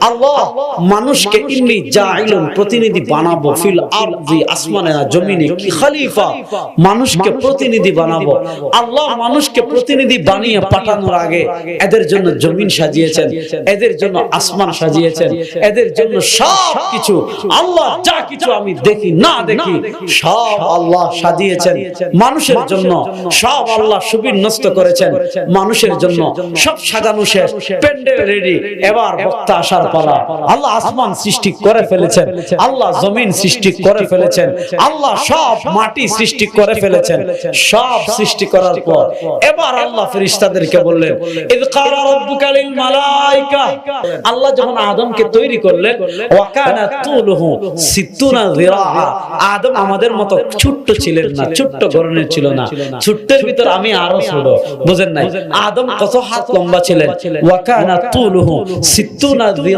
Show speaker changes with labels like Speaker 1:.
Speaker 1: আল্লাহ মানুষকে ইন্নী জাইলুন প্রতিনিধি বানাবো ফিল আরদি আসমানে জমিনে কি খলিফা মানুষকে প্রতিনিধি বানাবো। আল্লাহ মানুষকে প্রতিনিধি বানিয়ে পাঠানোর আগে এদের জন্য জমিন সাজিয়েছেন, এদের জন্য আসমান সাজিয়েছেন, এদের জন্য সব কিছু আল্লাহ যা কিছু আমি দেখি না দেখি সব আল্লাহ সাজিয়েছেন মানুষের জন্য। সব আল্লাহ সুবিন্যস্ত করেছেন মানুষের জন্য। সব সাজানো শেষ, প্যান্ডেল রেডি, এবার বক্তা আসার পালা। আল্লাহ আসমান সৃষ্টি করে ফেলেছেন, আল্লাহ জমিন সৃষ্টি করে ফেলেছেন, আল্লাহ সব মাটি সৃষ্টি করে ফেলেছেন। সব সৃষ্টি করার পর এবার আল্লাহ ফেরেশতাদেরকে বললেন, ইয ক্বালা রাব্বুকা লিল মালায়েকা, আল্লাহ যখন আদমকে তৈরি করলেন, ওয়া কানা তুলুহু 60 যিরাআ, আদম আমাদের মতো ছোট্ট ছিলেন না, ছোট্ট গড়নের ছিল না, ছোট্টের ভিতর আমি আরো ছোট, বুঝেন নাই? আদম কত হাত লম্বা ছিলেন, ওয়া কানা তুলুহু 60 যিরাআ।